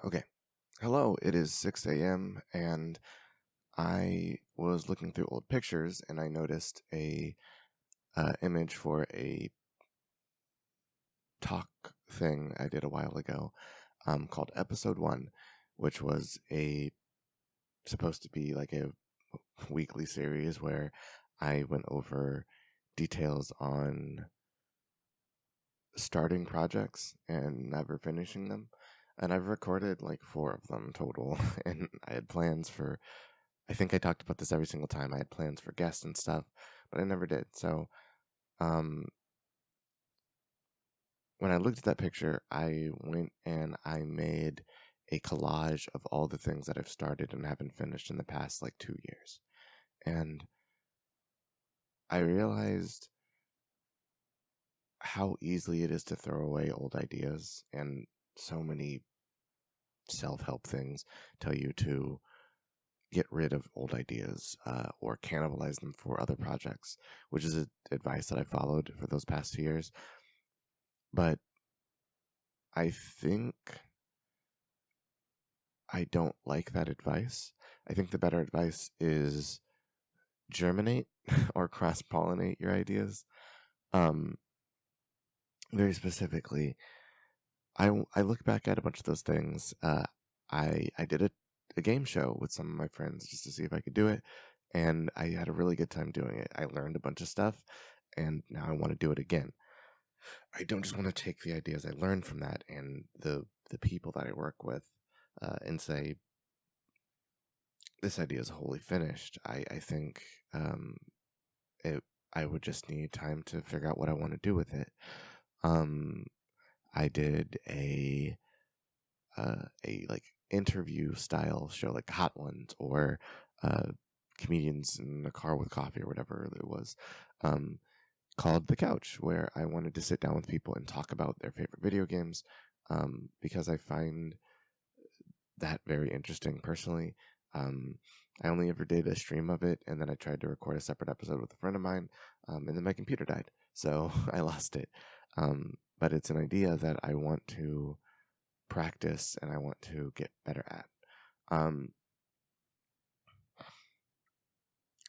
Okay. Hello, it is 6 a.m. and I was looking through old pictures and I noticed a image for a talk thing I did a while ago called Episode 1, which was supposed to be like a weekly series where I went over details on starting projects and never finishing them. And I've recorded like 4 of them total, and I had plans for, I think I talked about this every single time. I had plans for guests and stuff, but I never did. So, um, when I looked at that picture, I went and I made a collage of all the things that I've started and haven't finished in the past like 2 years. And I realized how easily it is to throw away old ideas, and so many self-help things tell you to get rid of old ideas or cannibalize them for other projects, which is advice that I followed for those past 2 years. But I think I don't like that advice. I think the better advice is germinate or cross-pollinate your ideas. Very specifically, I look back at a bunch of those things. I did a game show with some of my friends just to see if I could do it, and I had a really good time doing it. I learned a bunch of stuff, and now I want to do it again. I don't just want to take the ideas I learned from that and the people that I work with and say this idea is wholly finished. I think I would just need time to figure out what I want to do with it. I did a like interview style show, like Hot Ones or comedians in a car with coffee or whatever it was, called The Couch, where I wanted to sit down with people and talk about their favorite video games, because I find that very interesting personally. I only ever did a stream of it, and then I tried to record a separate episode with a friend of mine, and then my computer died, so I lost it. But it's an idea that I want to practice and I want to get better at.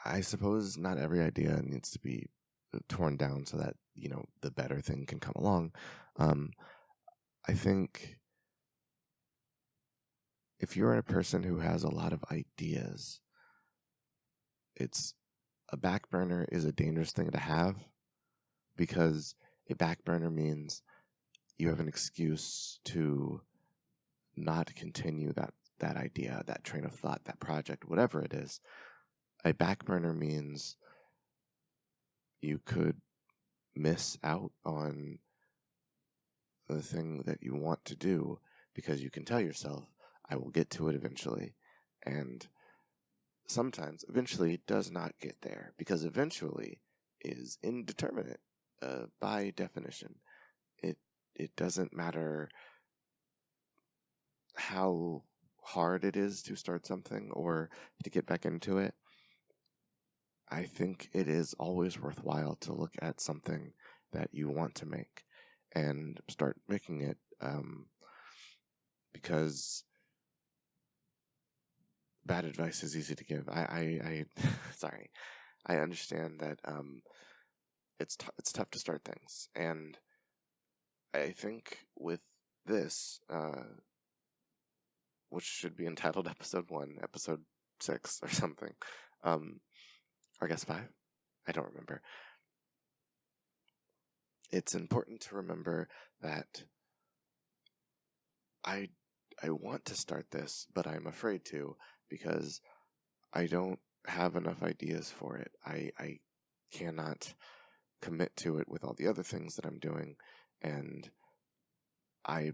I suppose not every idea needs to be torn down so that, the better thing can come along. I think if you're a person who has a lot of ideas, a back burner is a dangerous thing to have, because a back burner means you have an excuse to not continue that idea, that train of thought, that project, whatever it is. A back burner means you could miss out on the thing that you want to do because you can tell yourself, I will get to it eventually. And sometimes eventually does not get there, because eventually is indeterminate by definition. It doesn't matter how hard it is to start something or to get back into it. I think it is always worthwhile to look at something that you want to make and start making it, because bad advice is easy to give. I sorry. I understand that it's tough to start things, and I think with this, which should be entitled Episode 1, Episode 6 or something, or I guess 5, I don't remember. It's important to remember that I want to start this, but I'm afraid to, because I don't have enough ideas for it. I cannot commit to it with all the other things that I'm doing, and I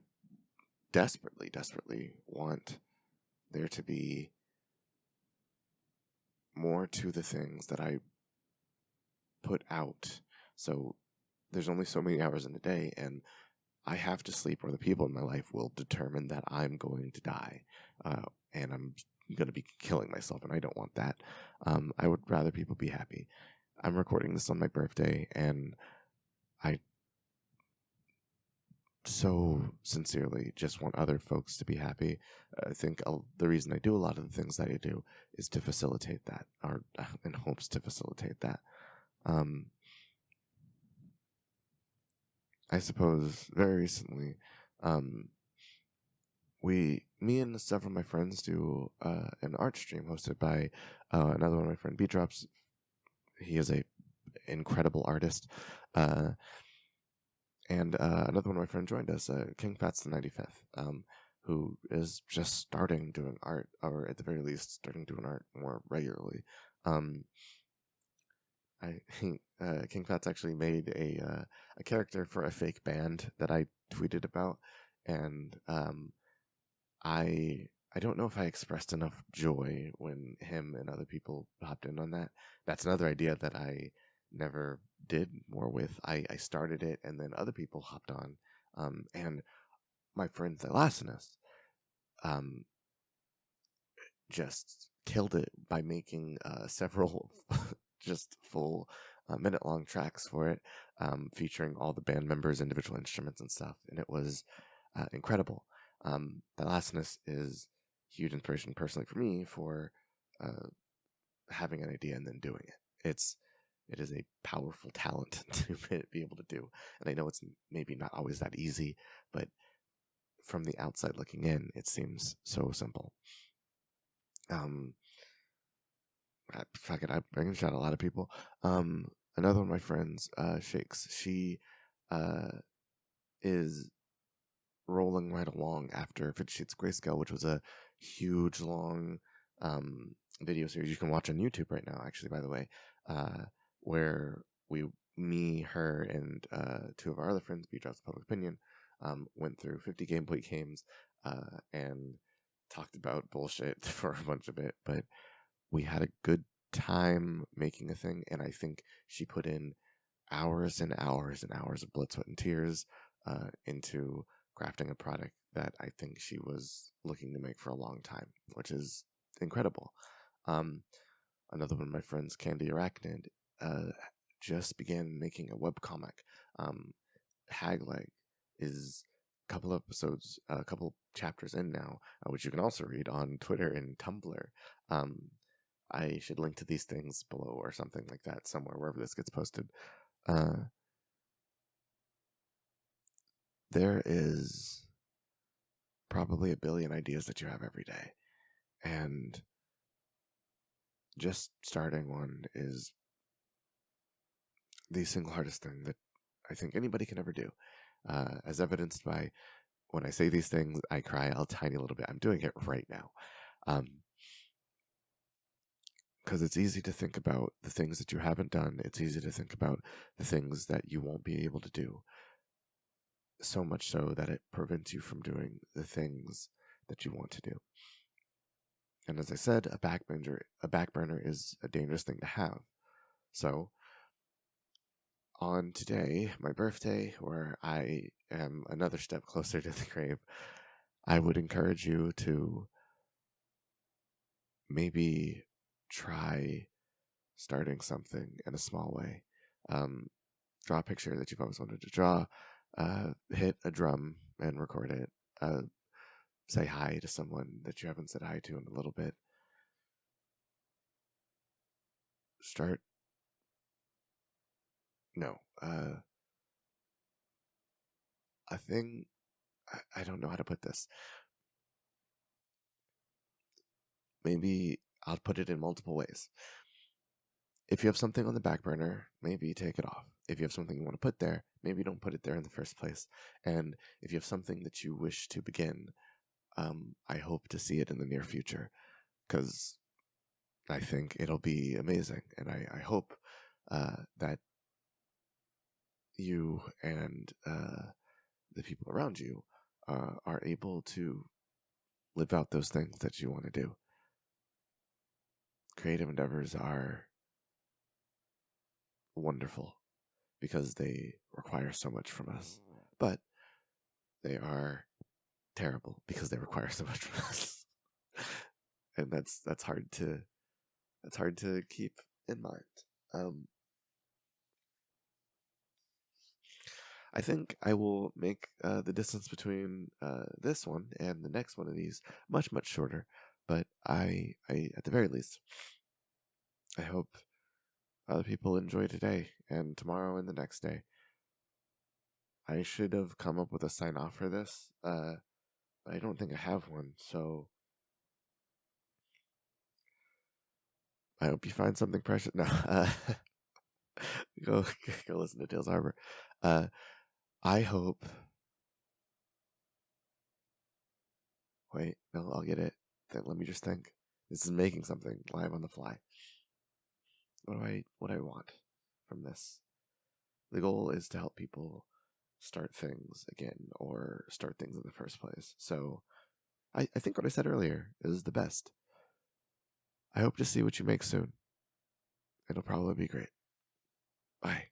desperately, desperately want there to be more to the things that I put out. So there's only so many hours in a day, and I have to sleep, or the people in my life will determine that I'm going to die, and I'm going to be killing myself, and I don't want that. I would rather people be happy. I'm recording this on my birthday, and I so sincerely just want other folks to be happy. I think the reason I do a lot of the things that I do is to facilitate that, or in hopes to facilitate that. I suppose very recently, me and several of my friends do an art stream hosted by another one of my friend B Drops. He is a incredible artist, and another one of my friends joined us, King Fats the 95th, who is just starting doing art, or at the very least starting doing art more regularly. King Fats actually made a character for a fake band that I tweeted about, and I don't know if I expressed enough joy when him and other people hopped in on that. That's another idea that I never did more with. I started it, and then other people hopped on, and my friend Thylacinus just killed it by making several just full minute-long tracks for it, featuring all the band members' individual instruments and stuff, and it was incredible. Thylacinus is huge inspiration personally for me for having an idea and then doing it. It is a powerful talent to be able to do, and I know it's maybe not always that easy, but from the outside looking in, it seems so simple. Fuck it, I can shout a lot of people. Another one of my friends, Shakes, she is rolling right along after 50 Shades of Greyscale, which was a huge, long video series you can watch on YouTube right now, actually, by the way, where me, her, and two of our other friends, B-Drops Public Opinion, went through 50 gameplay games and talked about bullshit for a bunch of it, but we had a good time making a thing, and I think she put in hours and hours and hours of blood, sweat, and tears into crafting a product that I think she was looking to make for a long time, which is incredible. Another one of my friends, Candy Arachnid, just began making a webcomic. HAGLEG is a couple episodes, a couple chapters in now, which you can also read on Twitter and Tumblr. I should link to these things below or something like that somewhere, wherever this gets posted. There is probably a billion ideas that you have every day, and just starting one is the single hardest thing that I think anybody can ever do, as evidenced by when I say these things, I cry a tiny little bit. I'm doing it right now. Because it's easy to think about the things that you haven't done. It's easy to think about the things that you won't be able to do. So much so that it prevents you from doing the things that you want to do. And as I said, a back burner is a dangerous thing to have. So, on today, my birthday, where I am another step closer to the grave, I would encourage you to maybe try starting something in a small way. Draw a picture that you've always wanted to draw, hit a drum and record it, say hi to someone that you haven't said hi to in a little bit. Start. No. A thing. I don't know how to put this. Maybe I'll put it in multiple ways. If you have something on the back burner, maybe take it off. If you have something you want to put there, maybe don't put it there in the first place. And if you have something that you wish to begin, I hope to see it in the near future, because I think it'll be amazing. And I hope that you and the people around you are able to live out those things that you want to do. Creative endeavors are wonderful because they require so much from us, but they are terrible because they require so much from us. And that's hard to keep in mind. I think I will make the distance between this one and the next one of these much, much shorter. But I at the very least, I hope other people enjoy today and tomorrow and the next day. I should have come up with a sign off for this, but I don't think I have one. So I hope you find something precious. No, go listen to Tales Harbor. I hope. Wait, no, I'll get it. Then let me just think. This is making something live on the fly. What do I want from this? The goal is to help people start things again or start things in the first place. So I think what I said earlier is the best. I hope to see what you make soon. It'll probably be great. Bye.